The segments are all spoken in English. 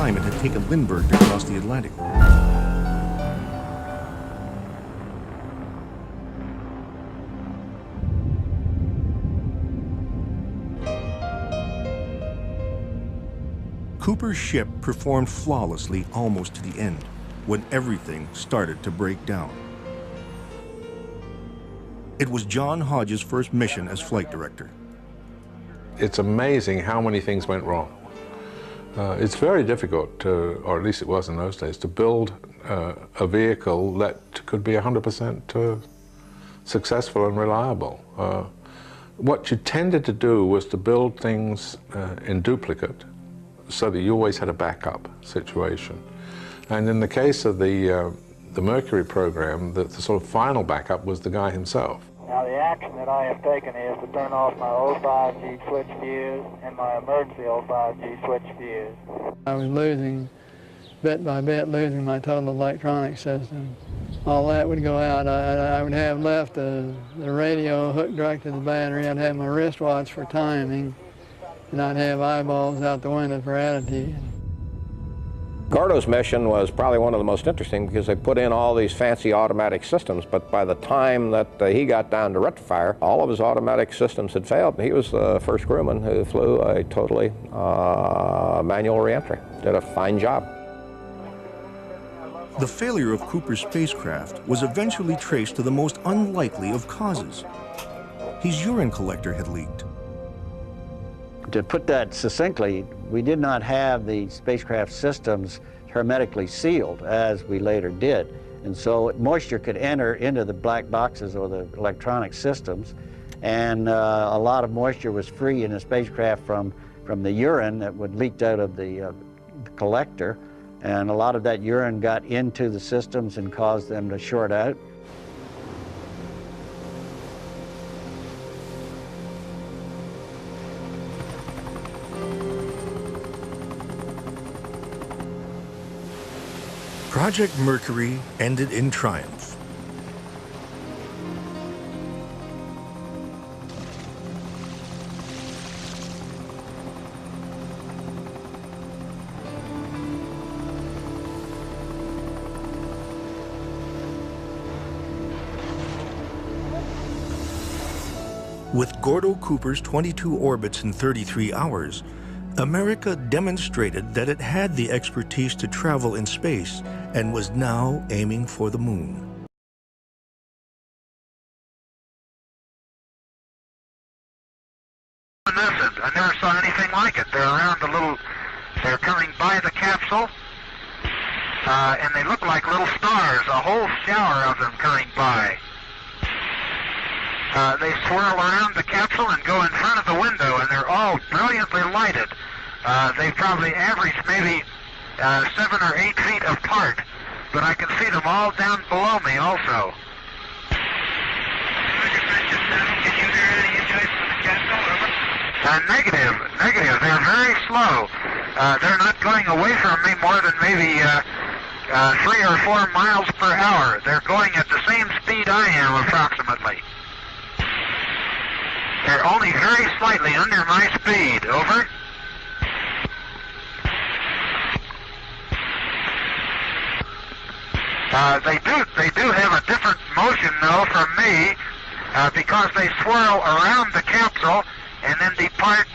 time it had taken Lindbergh to cross the Atlantic. Cooper's ship performed flawlessly almost to the end, when everything started to break down. It was John Hodge's first mission as flight director. It's amazing how many things went wrong. It's very difficult to, or at least it was in those days, to build a vehicle that could be 100% successful and reliable. What you tended to do was to build things in duplicate so that you always had a backup situation. And in the case of the Mercury program, the sort of final backup was the guy himself. Now the action that I have taken is to turn off my 05G switch fuse and my emergency 05G switch fuse. I was losing, bit by bit, losing my total electronic system. All that would go out. I would have left the radio hooked direct to the battery. I'd have my wristwatch for timing, and I'd have eyeballs out the window for attitude. Gordo's mission was probably one of the most interesting because they put in all these fancy automatic systems, but by the time that he got down to rectifier, all of his automatic systems had failed. He was the first crewman who flew a totally manual reentry. Did a fine job. The failure of Cooper's spacecraft was eventually traced to the most unlikely of causes. His urine collector had leaked. To put that succinctly, we did not have the spacecraft systems hermetically sealed, as we later did. And so moisture could enter into the black boxes or the electronic systems, and a lot of moisture was free in the spacecraft from the urine that would leak out of the collector, and a lot of that urine got into the systems and caused them to short out. Project Mercury ended in triumph. With Gordo Cooper's 22 orbits in 33 hours, America demonstrated that it had the expertise to travel in space and was now aiming for the moon. I never saw anything like it. They're coming by the capsule, and they look like little stars, a whole shower of them coming by. They swirl around the capsule and go in front of the window, and they're all brilliantly lighted. They probably average maybe 7 or 8 feet apart, but I can see them all down below me also. Can you hear any insights from the capsule? Negative. They're very slow. They're not going away from me more than maybe 3 or 4 miles per hour. They're going at the same speed I am, approximately. They're only very slightly under my speed. Over. They do have a different motion, though, from me, because they swirl around the capsule and then depart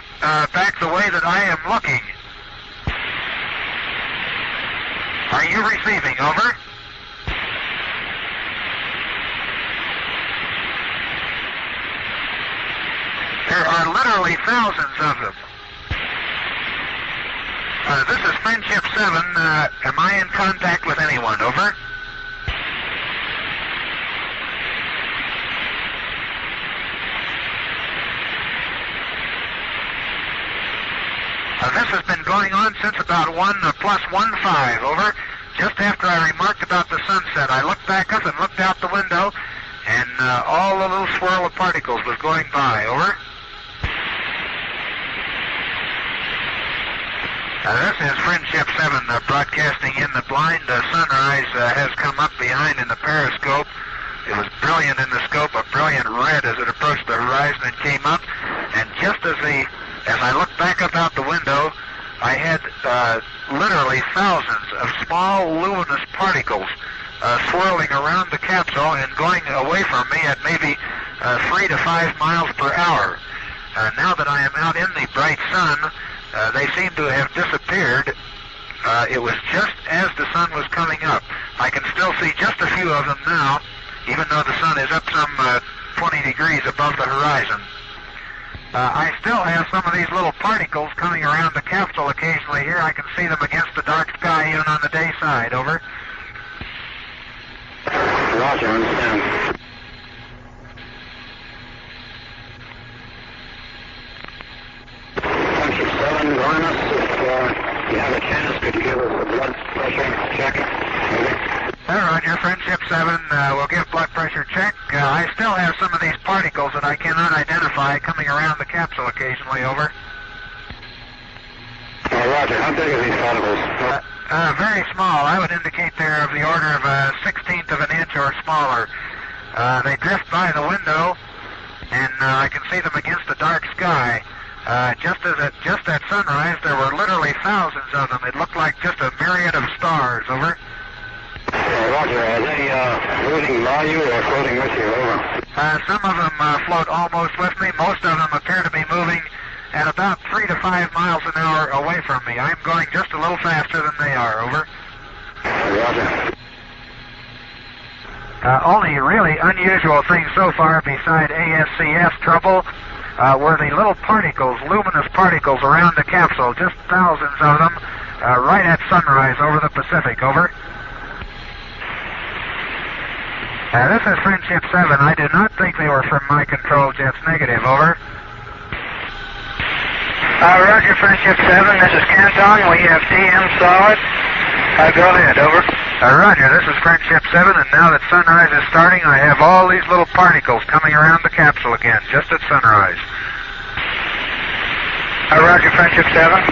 back the way that I am looking. Are you receiving? Over. There are literally thousands of them. This is Friendship 7. Am I in contact with anyone? Over. This has been going on since about 1+15. Over. Just after I remarked about the sunset, I looked back up and looked out the window, and all the little swirl of particles was going by. Over. This is Friendship 7 broadcasting in the blind. Sunrise has come up behind in the periscope. It was brilliant in the scope, a brilliant red as it approached the horizon and came up. And just as I looked back up out the window, I had literally thousands of small luminous particles swirling around the capsule and going away from me at maybe 3 to 5 miles per hour. Now that I am out in the bright sun, they seem to have disappeared. It was just as the sun was coming up. I can still see just a few of them now, even though the sun is up some 20 degrees above the horizon. I still have some of these little particles coming around the capsule occasionally here. I can see them against the dark sky even on the day side. Over. Roger, understand. Friendship 7, join us. If you have a chance, could you give us a blood pressure check? Roger, Friendship 7 will give blood pressure check. I still have some of these particles that I cannot identify coming around the capsule occasionally. Over. Roger, how big are these particles? Very small. I would indicate they're of the order of a 1/16 of an inch or smaller. They drift by the window, and I can see them against the dark sky. Just at sunrise, there were literally thousands of them. It looked like just a myriad of stars. Over. Roger, are they floating by you or floating with you? Over. Some of them float almost with me. Most of them appear to be moving at about 3 to 5 miles an hour away from me. I'm going just a little faster than they are. Over. Roger. Only really unusual thing so far beside ASCS trouble were the little particles, luminous particles around the capsule, just thousands of them, right at sunrise over the Pacific. Over. This is Friendship 7. I do not think they were from my control jets. Negative. Over. Roger, Friendship 7. This is Canton. We have TM solid. Go ahead. Over. Roger, this is Friendship 7, and now that sunrise is starting, I have all these little particles coming around the capsule again, just at sunrise. Roger, Friendship 7.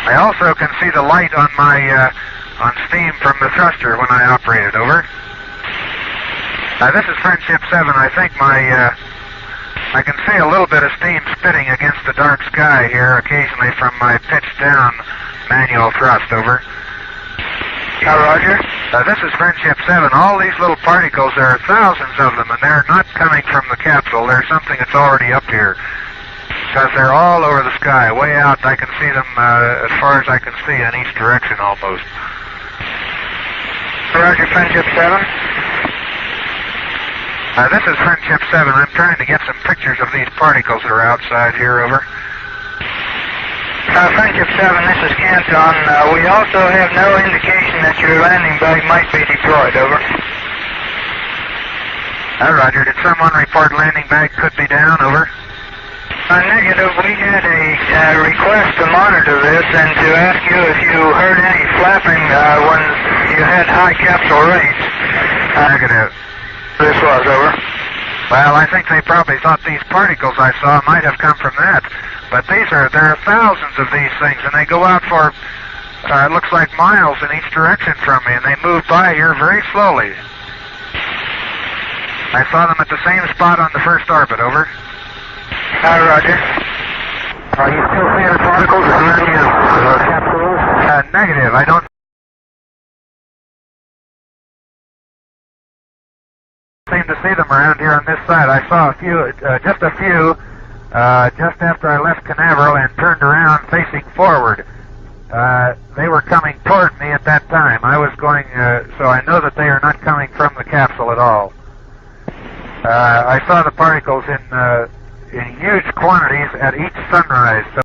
I also can see the light on my on steam from the thruster when I operate it. Over. This is Friendship 7. I think I can see a little bit of steam spitting against the dark sky here occasionally from my pitched down manual thrust. Over. Roger. This is Friendship 7. All these little particles, there are thousands of them, and they're not coming from the capsule. They're something that's already up here. Because they're all over the sky. Way out, I can see them as far as I can see in each direction almost. Roger, Friendship 7. This is Friendship 7. I'm trying to get some pictures of these particles that are outside here. Over. Friendship 7, this is Canton. We also have no indication that your landing bag might be deployed. Over. Roger. Did someone report landing bag could be down? Over. Negative. We had a request to monitor this and to ask you if you heard any flapping when you had high capsule rates. Negative. This was. Over. Well, I think they probably thought these particles I saw might have come from that. But there are thousands of these things, and they go out for, it looks like miles in each direction from me, and they move by here very slowly. I saw them at the same spot on the first orbit. Over. Roger. Are you still seeing the particles around your capsule? Negative. I don't seem to see them around here on this side. I saw a few, just after I left Canaveral and turned around facing forward. They were coming toward me at that time. I was going, so I know that they are not coming from the capsule at all. I saw the particles in huge quantities at each sunrise. So